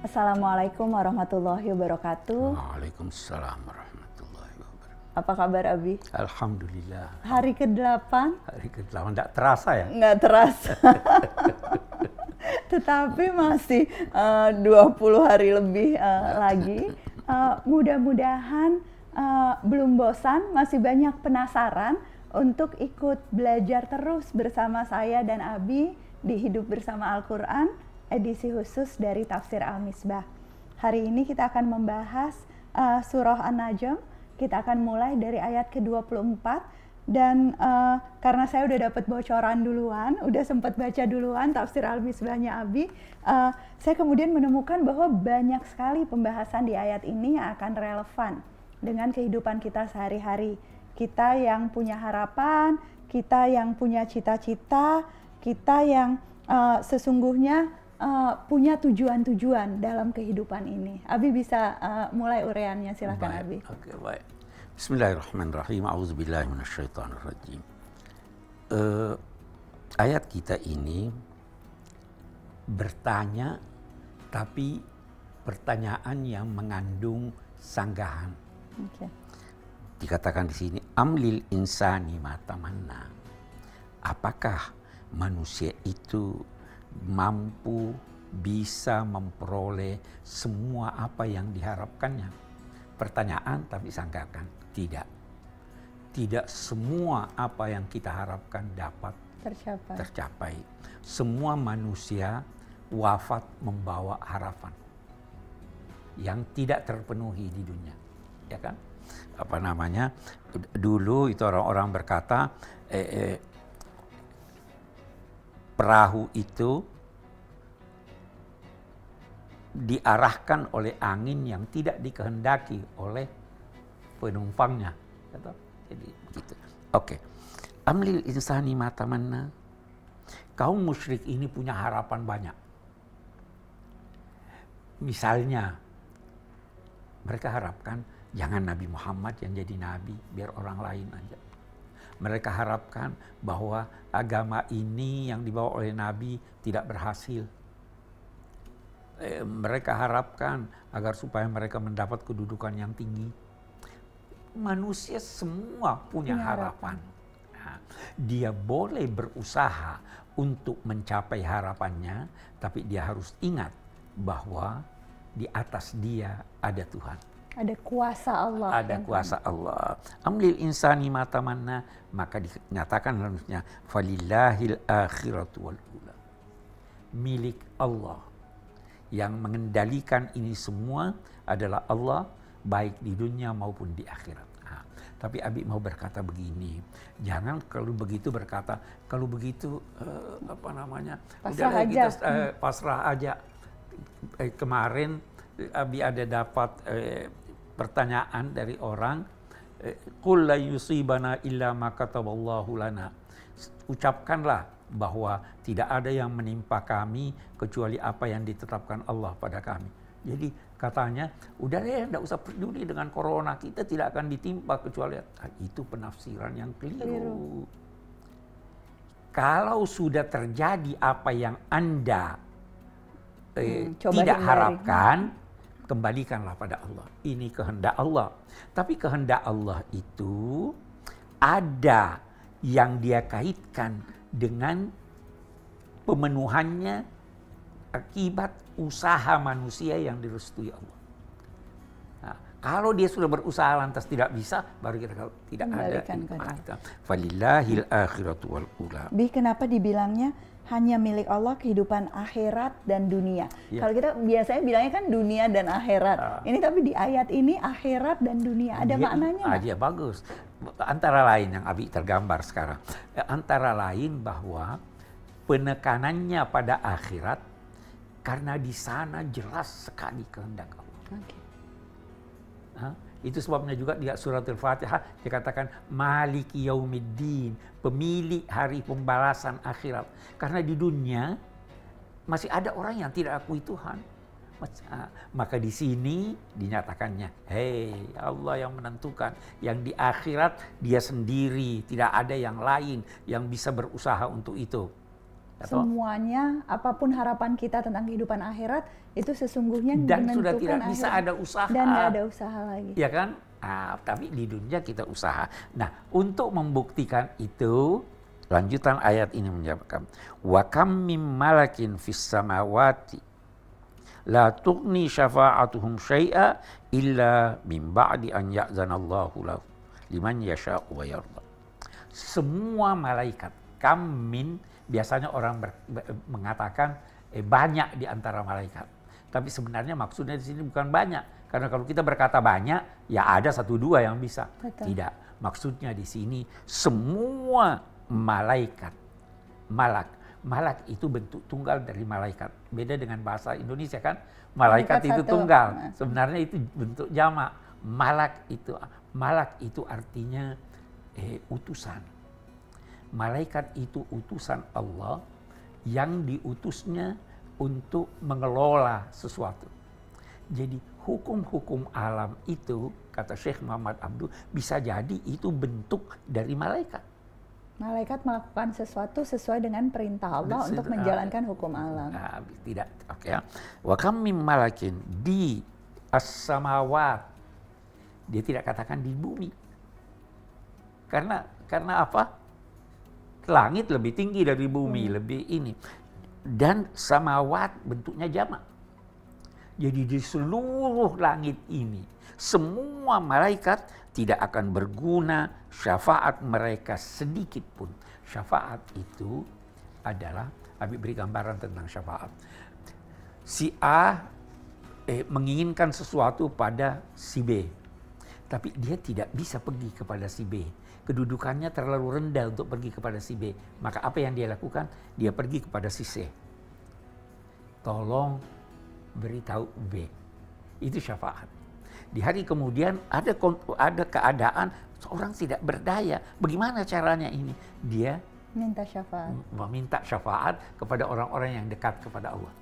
Assalamualaikum warahmatullahi wabarakatuh. Waalaikumsalam warahmatullahi wabarakatuh. Apa kabar Abi? Alhamdulillah. Hari ke-8? Hari ke-8 tidak terasa ya? Nggak terasa. Tetapi masih 20 hari lebih lagi. Mudah-mudahan belum bosan, masih banyak penasaran untuk ikut belajar terus bersama saya dan Abi di Hidup Bersama Al-Quran, edisi khusus dari Tafsir Al-Misbah. Hari ini kita akan membahas surah An-Najm. Kita akan mulai dari ayat ke-24 dan karena saya udah dapat bocoran duluan, udah sempat baca duluan Tafsir Al-Misbahnya Abi, saya kemudian menemukan bahwa banyak sekali pembahasan di ayat ini yang akan relevan dengan kehidupan kita sehari-hari. Kita yang punya harapan, kita yang punya cita-cita, kita yang sesungguhnya punya tujuan-tujuan dalam kehidupan ini. Abi bisa mulai uraiannya, silakan Abi. Oke, baik. Bismillahirrahmanirrahim. A'udzubillahi minasyaitonirrajim. Ayat kita ini bertanya, tapi pertanyaan yang mengandung sanggahan. Okay. Dikatakan di sini, amlil insani ma tamanna. Apakah manusia itu mampu bisa memperoleh semua apa yang diharapkannya? Pertanyaan tapi sanggakan, tidak. Tidak semua apa yang kita harapkan dapat tercapai. Semua manusia wafat membawa harapan yang tidak terpenuhi di dunia, ya kan? Dulu itu orang-orang berkata perahu itu diarahkan oleh angin yang tidak dikehendaki oleh penumpangnya. Jadi begitu. Oke. Amlil insani ma tamanna. Kaum musyrik ini punya harapan banyak. Misalnya mereka harapkan jangan Nabi Muhammad yang jadi nabi, biar orang lain aja. Mereka harapkan bahwa agama ini yang dibawa oleh Nabi tidak berhasil. Mereka harapkan agar supaya mereka mendapat kedudukan yang tinggi. Manusia semua punya harapan. Nah, dia boleh berusaha untuk mencapai harapannya, tapi dia harus ingat bahwa di atas dia ada Tuhan. Ada kuasa Allah. Ada kuasa Allah. Amlil insani ma tamanna, maka dinyatakan harusnya falillahil akhiratu wal ula. Milik Allah. Yang mengendalikan ini semua adalah Allah, baik di dunia maupun di akhirat. Nah, tapi Abi mau berkata begini, jangan kalau begitu berkata, kalau begitu pasrah aja. Kita pasrah aja. Kemarin Abi ada dapat pertanyaan dari orang, qul la yusibana illa ma kataballahu lana. Ucapkanlah bahwa tidak ada yang menimpa kami kecuali apa yang ditetapkan Allah pada kami. Jadi katanya, udah deh, tidak usah peduli dengan corona, kita tidak akan ditimpa kecuali itu penafsiran yang keliru. Kalau sudah terjadi apa yang Anda tidak harapkan, kembalikanlah pada Allah. Ini kehendak Allah. Tapi kehendak Allah itu ada yang dia kaitkan dengan pemenuhannya akibat usaha manusia yang direstui Allah. Nah, kalau dia sudah berusaha lantas tidak bisa, baru kita kalau tidak ada. Falillahil akhiratu wal ula. Kenapa dibilangnya hanya milik Allah kehidupan akhirat dan dunia? Ya. Kalau kita biasanya bilangnya kan dunia dan akhirat. Ini tapi di ayat ini akhirat dan dunia. Ada maknanya? Iya, bagus. Antara lain yang Abi tergambar sekarang. Antara lain bahwa penekanannya pada akhirat karena di sana jelas sekali kehendak Allah. Okay. Nah, itu sebabnya juga di surat Al-Fatihah dikatakan Maliki Yaumiddin, pemilik hari pembalasan akhirat. Karena di dunia masih ada orang yang tidak akui Tuhan. Maka di sini dinyatakannya, hei, Allah yang menentukan. Yang di akhirat dia sendiri, tidak ada yang lain yang bisa berusaha untuk itu. Semuanya, apapun harapan kita tentang kehidupan akhirat, itu sesungguhnya dan sudah menentukan tidak bisa akhirat. ada usaha. Dan nggak ada usaha lagi. Ya kan? Tapi di dunia kita usaha. Nah, untuk membuktikan itu, lanjutan ayat ini menjawabkan, wa kam mim malakin fis samawati la tughni syafa'atuhum syai'a illa min ba'di an ya'zanallahu lahu liman yasha'u wa yarda. Semua malaikat, kam min, biasanya orang mengatakan banyak di antara malaikat. Tapi sebenarnya maksudnya di sini bukan banyak. Karena kalau kita berkata banyak, ya ada 1-2 yang bisa. Betul. Tidak. Maksudnya di sini semua malaikat. Malak itu bentuk tunggal dari malaikat. Beda dengan bahasa Indonesia kan. Malaikat itu satu. tunggal. Sebenarnya itu bentuk jamak. Malak itu artinya utusan. Malaikat itu utusan Allah yang diutusnya untuk mengelola sesuatu. Jadi hukum-hukum alam itu, kata Syekh Muhammad Abduh, bisa jadi itu bentuk dari malaikat. Malaikat melakukan sesuatu sesuai dengan perintah Allah untuk menjalankan hukum alam. Tidak, oke ya. Wa kam mim malakin di as-samawat. Dia tidak katakan di bumi. Karena apa? Langit lebih tinggi dari bumi, lebih ini. Dan samawat bentuknya jamak. Jadi di seluruh langit ini, semua malaikat tidak akan berguna syafaat mereka sedikit pun. Syafaat itu adalah, Habib beri gambaran tentang syafaat. Si A menginginkan sesuatu pada si B, tapi dia tidak bisa pergi kepada si B. Kedudukannya terlalu rendah untuk pergi kepada si B. Maka apa yang dia lakukan? Dia pergi kepada si C. Tolong beritahu B. Itu syafaat. Di hari kemudian ada keadaan seorang tidak berdaya. Bagaimana caranya ini? Dia Minta syafaat. meminta syafaat kepada orang-orang yang dekat kepada Allah.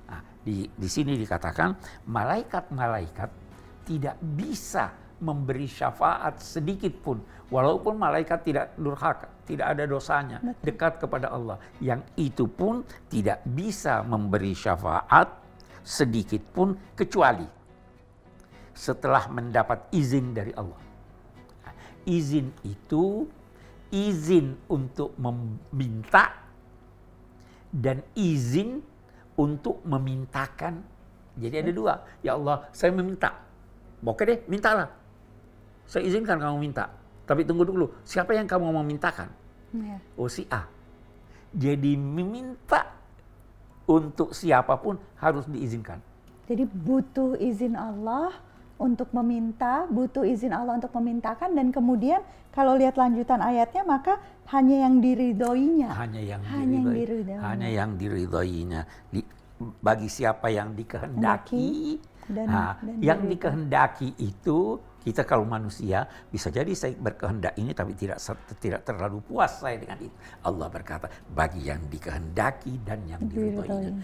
Nah, di sini dikatakan malaikat-malaikat tidak bisa memberi syafaat sedikit pun, walaupun malaikat tidak durhaka, tidak ada dosanya, dekat kepada Allah. Yang itu pun tidak bisa memberi syafaat sedikit pun kecuali setelah mendapat izin dari Allah. Nah, izin itu izin untuk meminta dan izin untuk memintakan. Jadi ada dua. Ya Allah, saya meminta. Oke deh, mintalah. Saya izinkan kamu minta. Tapi tunggu dulu, siapa yang kamu mau mintakan? Ya. Oh, si A. Jadi meminta untuk siapapun harus diizinkan. Jadi butuh izin Allah untuk meminta, butuh izin Allah untuk memintakan, dan kemudian kalau lihat lanjutan ayatnya maka hanya yang diridhoinya. Hanya yang diridhoinya. Bagi siapa yang dikehendaki. Yang dikehendaki itu, kita kalau manusia bisa jadi saya berkehendak ini tapi tidak terlalu puas saya dengan itu. Allah berkata bagi yang dikehendaki dan yang diridhoinya.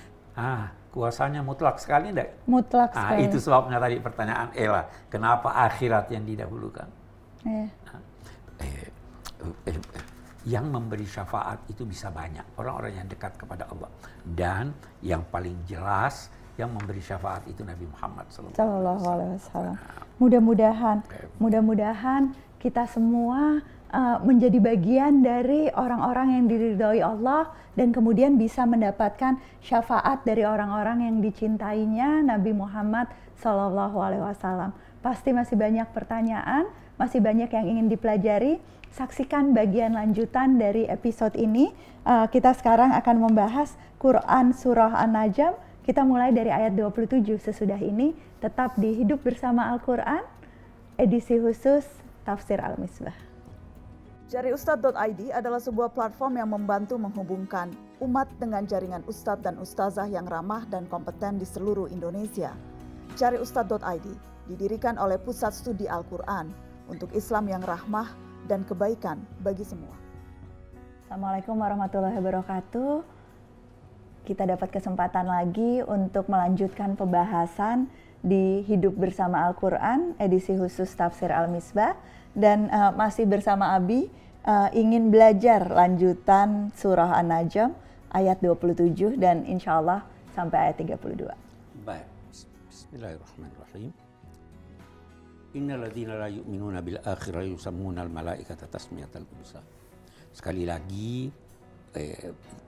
Kuasanya mutlak sekali enggak? Mutlak sekali. Itu sebabnya tadi pertanyaan Ella, kenapa akhirat yang didahulukan? Yang memberi syafaat itu bisa banyak, orang-orang yang dekat kepada Allah. Dan yang paling jelas yang memberi syafaat itu Nabi Muhammad SAW. Mudah-mudahan kita semua menjadi bagian dari orang-orang yang diridhoi Allah dan kemudian bisa mendapatkan syafaat dari orang-orang yang dicintainya Nabi Muhammad SAW. Pasti masih banyak pertanyaan, masih banyak yang ingin dipelajari. Saksikan bagian lanjutan dari episode ini. Kita sekarang akan membahas Quran Surah An-Najm. Kita mulai dari ayat 27 sesudah ini. Tetap di Hidup Bersama Al-Quran, edisi khusus Tafsir Al-Misbah. Cariustadz.id adalah sebuah platform yang membantu menghubungkan umat dengan jaringan ustadz dan ustazah yang ramah dan kompeten di seluruh Indonesia. Cariustadz.id didirikan oleh Pusat Studi Al-Quran untuk Islam yang rahmah dan kebaikan bagi semua. Assalamualaikum warahmatullahi wabarakatuh. Kita dapat kesempatan lagi untuk melanjutkan pembahasan di Hidup Bersama Al-Quran, edisi khusus Tafsir Al-Misbah. Dan masih bersama Abi, ingin belajar lanjutan surah An-Najm ayat 27 dan insya Allah sampai ayat 32. Baik, bismillahirrahmanirrahim. Innal ladzina la yu'minuna bil akhirati yusammuna al malaikata tasmiyatal unsa. Sekali lagi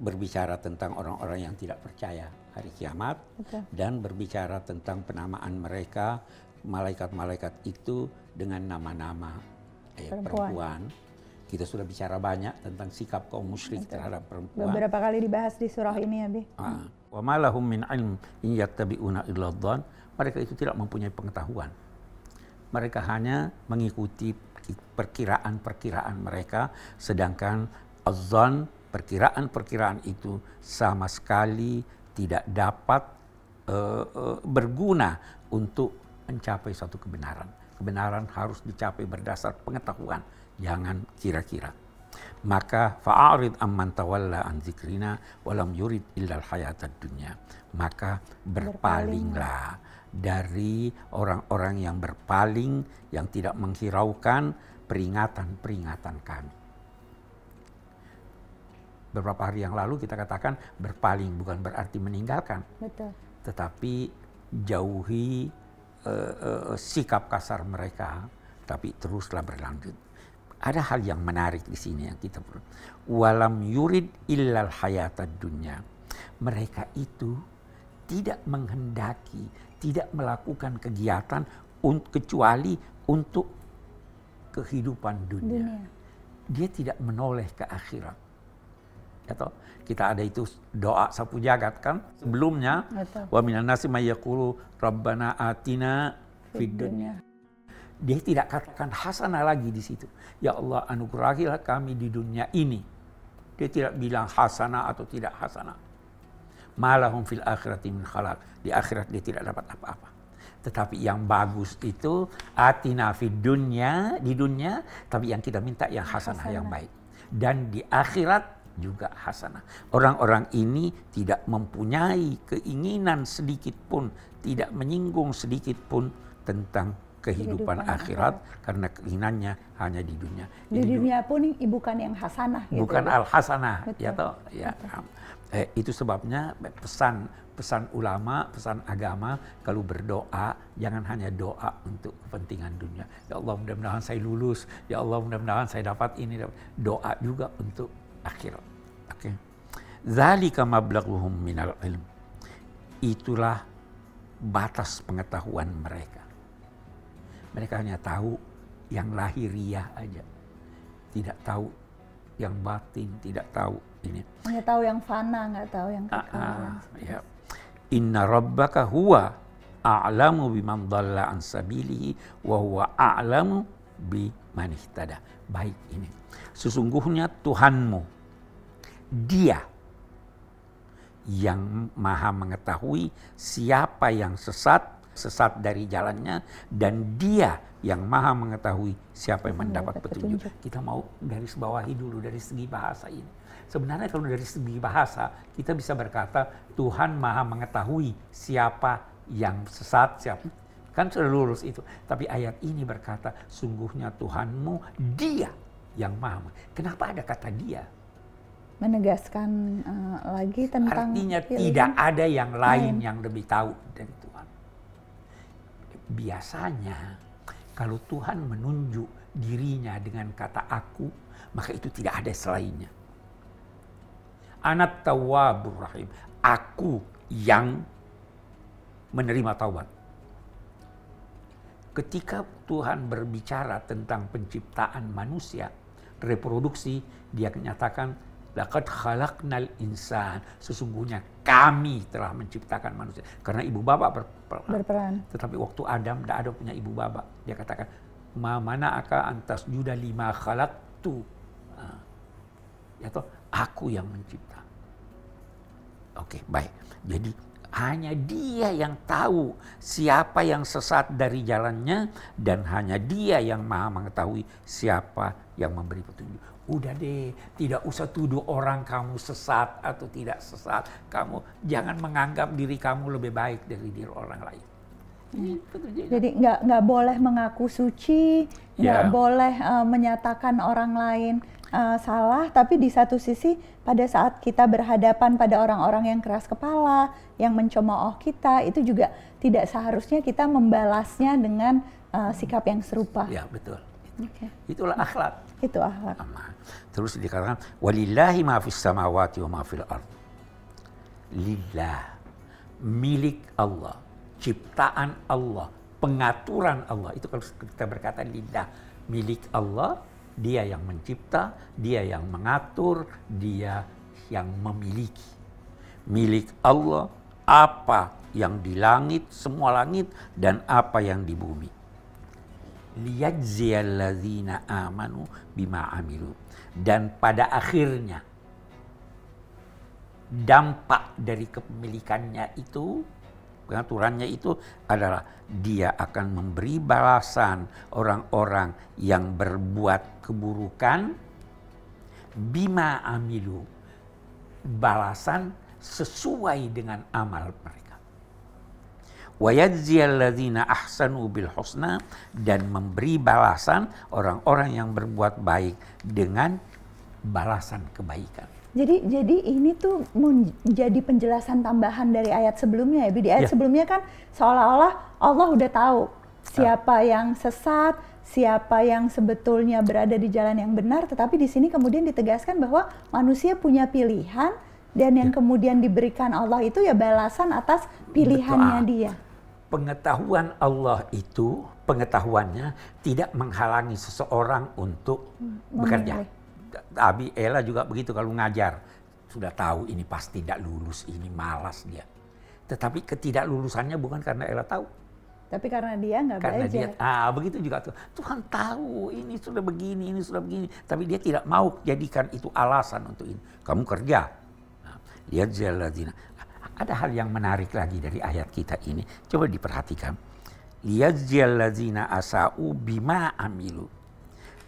berbicara tentang orang-orang yang tidak percaya hari kiamat. Betul. Dan berbicara tentang penamaan mereka, malaikat-malaikat itu dengan nama-nama perempuan. Kita sudah bicara banyak tentang sikap kaum musyrik terhadap perempuan. Beberapa kali dibahas di surah ini ya, Bi. Wa ma lahum min ilm in yattabi'una illa dhann. Mereka itu tidak mempunyai pengetahuan. Mereka hanya mengikuti perkiraan-perkiraan mereka, sedangkan az-zann, perkiraan-perkiraan itu sama sekali tidak dapat berguna untuk mencapai suatu kebenaran. Kebenaran harus dicapai berdasar pengetahuan, jangan kira-kira. Maka fa'arid amman tawalla an dzikrina wa lam yurid illal hayatad dunya. Maka berpalinglah dari orang-orang yang berpaling, yang tidak menghiraukan peringatan-peringatan kami. Beberapa hari yang lalu kita katakan berpaling bukan berarti meninggalkan. Betul. Tetapi jauhi sikap kasar mereka, tapi teruslah berlanjut. Ada hal yang menarik di sini yang kita perlu. Walam yurid illal hayatad dunya. Mereka itu tidak menghendaki, tidak melakukan kegiatan kecuali untuk kehidupan dunia. Dia tidak menoleh ke akhirat. Atau kita ada itu doa sapu jagat kan sebelumnya. Wa minan nasi may yaqulu rabbana atina fid dunya. Dia tidak katakan hasanah lagi di situ. Ya Allah, anugerahilah kami di dunia ini. Dia tidak bilang hasanah atau tidak hasanah. Malahum fil akhirati min khalaq. Di akhirat dia tidak dapat apa-apa. Tetapi yang bagus itu atina fid dunya, di dunia, tapi yang kita minta yang hasanah, yang baik. Dan di akhirat juga hasanah. Orang-orang ini tidak mempunyai keinginan sedikit pun, tidak menyinggung sedikit pun tentang kehidupan akhirat karena keinginannya hanya di dunia. Di dunia pun bukan yang hasanah gitu. Bukan al-hasanah, Betul. ya toh. Ya. Itu sebabnya pesan ulama, pesan agama kalau berdoa jangan hanya doa untuk kepentingan dunia. Ya Allah, mudah-mudahan saya lulus. Ya Allah, mudah-mudahan saya dapat ini. Doa juga untuk akhirat. Oke. Dzalika mablaghuhum minal ilm. Itulah batas pengetahuan mereka. Mereka hanya tahu yang lahiriah aja. Tidak tahu yang batin, tidak tahu ini. Hanya tahu yang fana, nggak tahu yang kekal. Ya. Inna rabbaka huwa a'lamu biman dhalla an sabilihi wa huwa a'lamu biman ihtada. Baik ini. Sesungguhnya Tuhanmu, Dia yang maha mengetahui siapa yang sesat dari jalannya, dan Dia yang maha mengetahui siapa yang mendapat petunjuk. Kita mau garis bawahi dulu dari segi bahasa ini. Sebenarnya kalau dari segi bahasa kita bisa berkata Tuhan maha mengetahui siapa yang sesat, siapa. Kan sudah lurus itu. Tapi ayat ini berkata sungguhnya Tuhanmu Dia yang maha. Kenapa ada kata Dia? Menegaskan lagi tentang artinya tidak ada yang lain yang lebih tahu dari Tuhan. Biasanya kalau Tuhan menunjuk dirinya dengan kata aku, maka itu tidak ada selainnya. Anat tawwabur rahim. Aku yang menerima taubat. Ketika Tuhan berbicara tentang penciptaan manusia, reproduksi, Dia menyatakan laqad khalaqnal insan. Sesungguhnya kami telah menciptakan manusia. Karena ibu bapak berperan. Tetapi waktu Adam tidak ada punya ibu bapak. Dia katakan, ma mana'aka antas juda lima khalaqtu. Ya toh, aku yang mencipta. Oke, baik. Jadi hanya Dia yang tahu siapa yang sesat dari jalannya, dan hanya Dia yang maha mengetahui siapa yang memberi petunjuk. Udah deh, tidak usah tuduh orang kamu sesat atau tidak sesat. Kamu jangan menganggap diri kamu lebih baik dari diri orang lain. Jadi nggak boleh mengaku suci, nggak boleh menyatakan orang lain salah, tapi di satu sisi pada saat kita berhadapan pada orang-orang yang keras kepala, yang mencemooh kita, itu juga tidak seharusnya kita membalasnya dengan sikap yang serupa. Ya, betul. Okay. Itulah akhlak. Itu akhlak. Terus dikatakan walillahi ma fis samawati wa ma fil ard. Lillah, milik Allah, ciptaan Allah, pengaturan Allah. Itu kalau kita berkata lillah, milik Allah, dia yang mencipta, dia yang mengatur, dia yang memiliki. Milik Allah apa yang di langit, semua langit, dan apa yang di bumi. Liyajziyalladzina amanu bima amilu. Dan pada akhirnya dampak dari kepemilikannya itu, pengaturannya itu adalah dia akan memberi balasan orang-orang yang berbuat keburukan bima amilu, balasan sesuai dengan amal mereka. Wa yajziyalladzina ahsanu bil husna, dan memberi balasan orang-orang yang berbuat baik dengan balasan kebaikan. Jadi ini tuh menjadi penjelasan tambahan dari ayat sebelumnya ya, Bi. Di ayat sebelumnya kan seolah-olah Allah udah tahu siapa yang sesat, siapa yang sebetulnya berada di jalan yang benar, tetapi di sini kemudian ditegaskan bahwa manusia punya pilihan, dan yang kemudian diberikan Allah itu ya balasan atas pilihannya dia. Pengetahuan Allah itu, pengetahuannya tidak menghalangi seseorang untuk bekerja. Abi Ella juga begitu kalau ngajar. Sudah tahu ini pasti tidak lulus, ini malas dia. Tetapi ketidaklulusannya bukan karena Ella tahu. Tapi karena dia nggak belajar. Begitu juga Tuhan tahu ini sudah begini, ini sudah begini. Tapi dia tidak mau jadikan itu alasan untuk ini. Kamu kerja. Lihat jaladina. Ada hal yang menarik lagi dari ayat kita ini. Coba diperhatikan. Lihat jaladina asa'u bima amilu.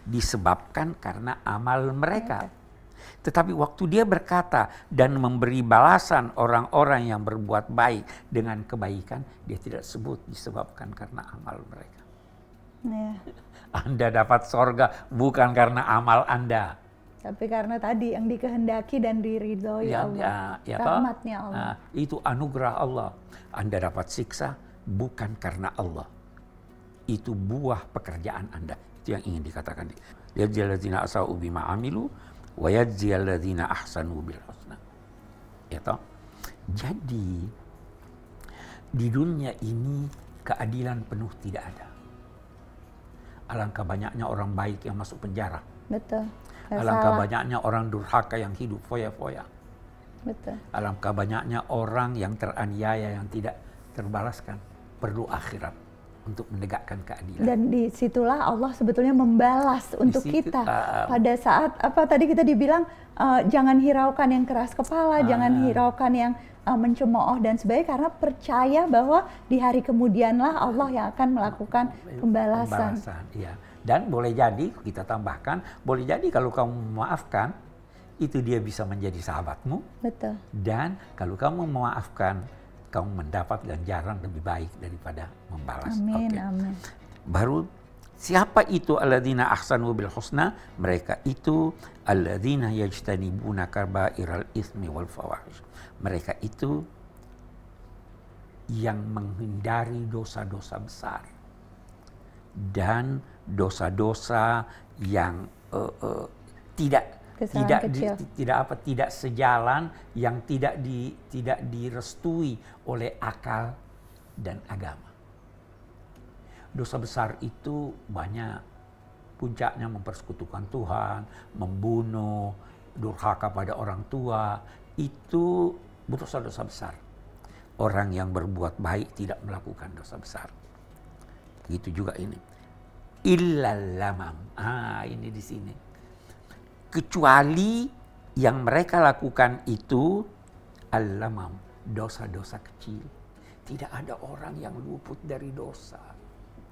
Disebabkan karena amal mereka. Tetapi waktu dia berkata dan memberi balasan orang-orang yang berbuat baik dengan kebaikan, dia tidak sebut disebabkan karena amal mereka. Ya. Anda dapat sorga bukan karena amal Anda. Tapi karena tadi yang dikehendaki dan diridhoi Allah. Rahmatnya Allah. Itu anugerah Allah. Anda dapat siksa bukan karena Allah. Itu buah pekerjaan Anda. Itu yang ingin dikatakan. Yajziyalladzina asa'u bima amilu wa yajziyalladzina ahsanu bil husna. Ya toh? Jadi di dunia ini keadilan penuh tidak ada. Alangkah banyaknya orang baik yang masuk penjara. Betul. Alangkah banyaknya orang durhaka yang hidup foya-foya. Betul. Alangkah banyaknya orang yang teraniaya yang tidak terbalaskan. Perlu akhirat untuk menegakkan keadilan. Dan disitulah Allah sebetulnya membalas untuk kita. Pada saat tadi kita dibilang jangan hiraukan yang keras kepala, jangan hiraukan yang mencemooh dan sebagainya, karena percaya bahwa di hari kemudianlah Allah yang akan melakukan pembalasan. Ya. Dan boleh jadi kita tambahkan, boleh jadi kalau kamu memaafkan, itu dia bisa menjadi sahabatmu. Betul. Dan kalau kamu memaafkan, kamu mendapat ganjaran lebih baik daripada membalas. Amin, amin. Baru siapa itu alladzina ahsanu bil husna? Mereka itu alladzina yajtanibuna kabairal itsmi wal fawahish. Mereka itu yang menghindari dosa-dosa besar dan dosa-dosa yang tidak sejalan, yang tidak direstui oleh akal dan agama. Dosa besar itu banyak, puncaknya mempersekutukan Tuhan, membunuh, durhaka pada orang tua, itu dosa-dosa besar. Orang yang berbuat baik tidak melakukan dosa besar. Begitu juga ini. Illal lamam. Ini di sini. Kecuali yang mereka lakukan itu al-lamam, dosa-dosa kecil. Tidak ada orang yang luput dari dosa.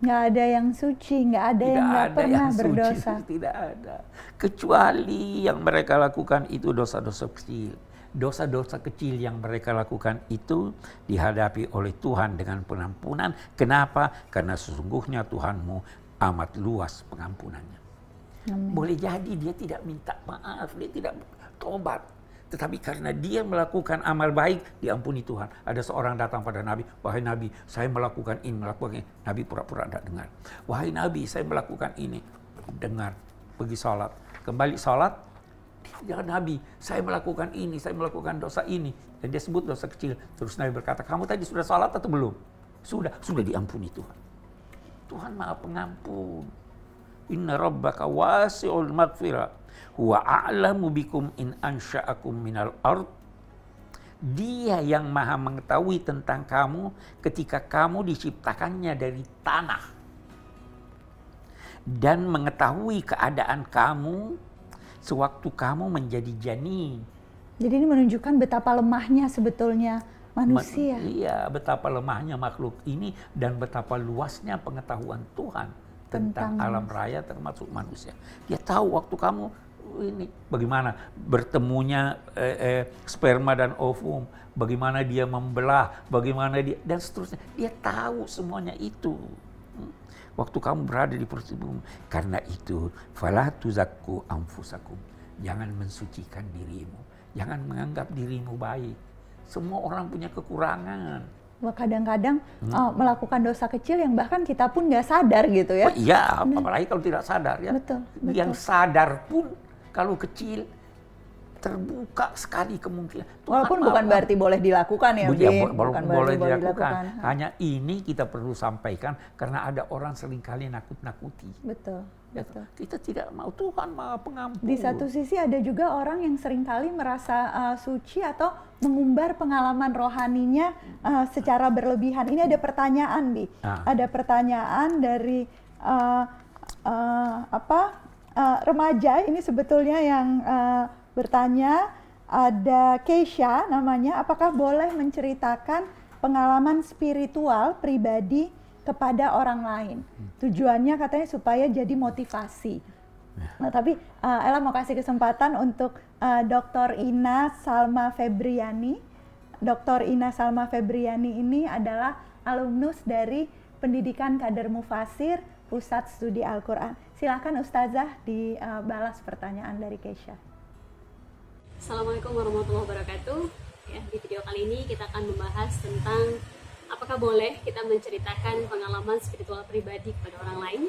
Nggak ada yang suci, nggak ada yang nggak pernah berdosa. Tidak ada. Kecuali yang mereka lakukan itu dosa-dosa kecil. Dosa-dosa kecil yang mereka lakukan itu dihadapi oleh Tuhan dengan pengampunan. Kenapa? Karena sesungguhnya Tuhanmu amat luas pengampunannya. Amin. Boleh jadi dia tidak minta maaf, dia tidak tobat. Tetapi karena dia melakukan amal baik, diampuni Tuhan. Ada seorang datang pada Nabi, wahai Nabi, saya melakukan ini, melakukan ini. Nabi pura-pura tidak dengar. Wahai Nabi, saya melakukan ini. Dengar, pergi sholat. Kembali sholat, ya Nabi, saya melakukan ini, saya melakukan dosa ini. Dan dia sebut dosa kecil. Terus Nabi berkata, kamu tadi sudah sholat atau belum? Sudah diampuni Tuhan. Tuhan Maha Pengampun. Inna rabbaka wasi'ul maghfirah. Huwa a'lamu bikum in ansha'akum minal ard. Dia yang maha mengetahui tentang kamu ketika kamu diciptakannya dari tanah. Dan mengetahui keadaan kamu sewaktu kamu menjadi janin. Jadi ini menunjukkan betapa lemahnya sebetulnya manusia. Iya, betapa lemahnya makhluk ini dan betapa luasnya pengetahuan Tuhan tentang alam raya termasuk manusia. Dia tahu waktu kamu ini bagaimana bertemunya sperma dan ovum, bagaimana dia membelah, bagaimana dia dan seterusnya. Dia tahu semuanya itu. Waktu kamu berada di perut ibumu. Karena itu, fala tuzakku anfusakum. Jangan mensucikan dirimu. Jangan menganggap dirimu baik. Semua orang punya kekurangan. Wah, kadang-kadang melakukan dosa kecil yang bahkan kita pun nggak sadar gitu ya. Oh, iya, apalagi kalau tidak sadar ya. Betul. Yang sadar pun kalau kecil terbuka sekali kemungkinan. Walaupun bukan berarti boleh dilakukan ya, bukan boleh dilakukan. Hanya ini kita perlu sampaikan karena ada orang seringkali nakut-nakuti. Betul. Betul. Kita tidak mau, Tuhan Maha Pengampun. Di satu sisi ada juga orang yang seringkali merasa suci atau mengumbar pengalaman rohaninya secara berlebihan. Ini ada pertanyaan, Bi. Ada pertanyaan dari remaja ini sebetulnya yang bertanya. Ada Keisha namanya, apakah boleh menceritakan pengalaman spiritual pribadi kepada orang lain? Tujuannya katanya supaya jadi motivasi. Nah, tapi Ella mau kasih kesempatan untuk Dr. Ina Salma Febriani. Dr. Ina Salma Febriani ini adalah alumnus dari Pendidikan Kader Mufasir Pusat Studi Al-Quran. Silakan Ustazah dibalas pertanyaan dari Keisha. Assalamualaikum warahmatullahi wabarakatuh. Ya, di video kali ini kita akan membahas tentang apakah boleh kita menceritakan pengalaman spiritual pribadi kepada orang lain.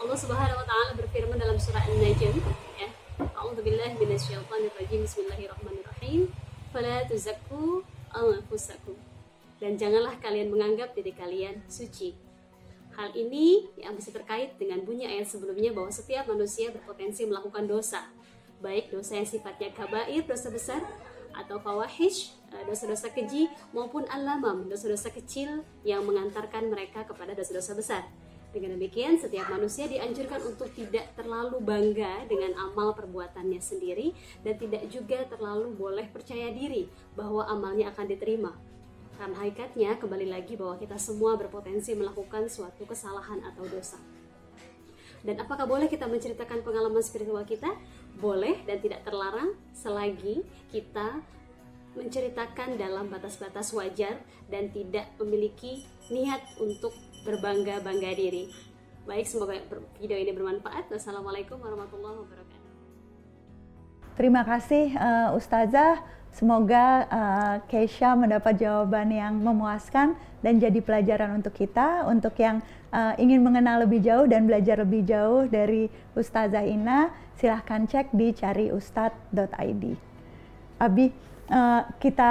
Allah Subhanahu wa taala berfirman dalam surah An-Najm, ya. A'udzubillahi minasyaitonirrajim. Bismillahirrahmanirrahim. Fala tuzakku anfusakum. Dan janganlah kalian menganggap diri kalian suci. Hal ini yang bisa terkait dengan bunyi ayat sebelumnya bahwa setiap manusia berpotensi melakukan dosa. Baik dosa yang sifatnya kabair, dosa besar, atau fawahish, dosa-dosa keji, maupun al-lamam, dosa-dosa kecil yang mengantarkan mereka kepada dosa-dosa besar. Dengan demikian, setiap manusia dianjurkan untuk tidak terlalu bangga dengan amal perbuatannya sendiri dan tidak juga terlalu boleh percaya diri bahwa amalnya akan diterima. Karena hakikatnya, kembali lagi bahwa kita semua berpotensi melakukan suatu kesalahan atau dosa. Dan apakah boleh kita menceritakan pengalaman spiritual kita? Boleh dan tidak terlarang selagi kita menceritakan dalam batas-batas wajar dan tidak memiliki niat untuk berbangga-bangga diri. Baik, semoga video ini bermanfaat. Wassalamualaikum warahmatullahi wabarakatuh. Terima kasih Ustazah. Semoga Keisha mendapat jawaban yang memuaskan dan jadi pelajaran untuk kita, untuk yang ingin mengenal lebih jauh dan belajar lebih jauh dari Ustazah Ina, silahkan cek di cariustad.id. Abi, kita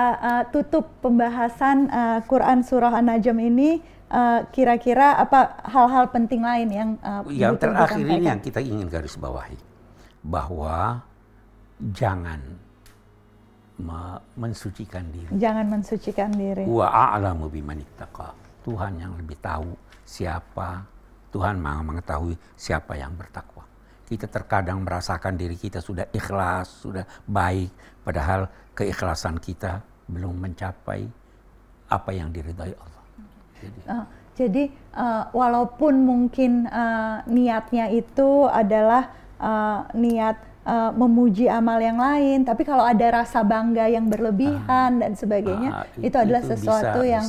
tutup pembahasan Quran Surah An-Najm ini, kira-kira apa hal-hal penting lain yang terakhir ini yang kita ingin garis bawahi, bahwa jangan mensucikan diri. Jangan mensucikan diri. Wa a'lamu bimanittaqa. Tuhan yang lebih tahu siapa, Tuhan Maha mengetahui siapa yang bertakwa. Kita terkadang merasakan diri kita sudah ikhlas, sudah baik, padahal keikhlasan kita belum mencapai apa yang diridhai Allah. Jadi walaupun mungkin niatnya itu adalah niat memuji amal yang lain, tapi kalau ada rasa bangga yang berlebihan dan sebagainya, itu adalah sesuatu yang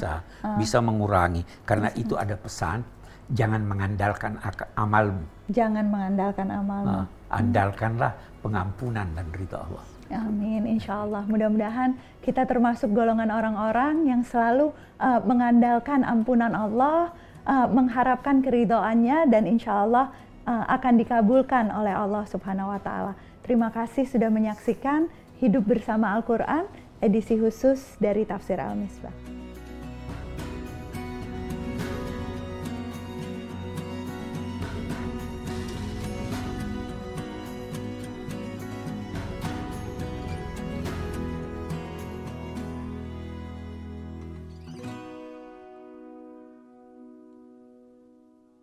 bisa mengurangi. Karena itu ada pesan, Jangan mengandalkan amalmu. Jangan mengandalkan amalmu. Andalkanlah pengampunan dan ridha Allah. Amin, insya Allah. Mudah-mudahan kita termasuk golongan orang-orang yang selalu mengandalkan ampunan Allah, mengharapkan keridhoannya, dan insya Allah akan dikabulkan oleh Allah Subhanahu wa Ta'ala. Terima kasih sudah menyaksikan Hidup Bersama Al-Quran, edisi khusus dari Tafsir Al-Misbah.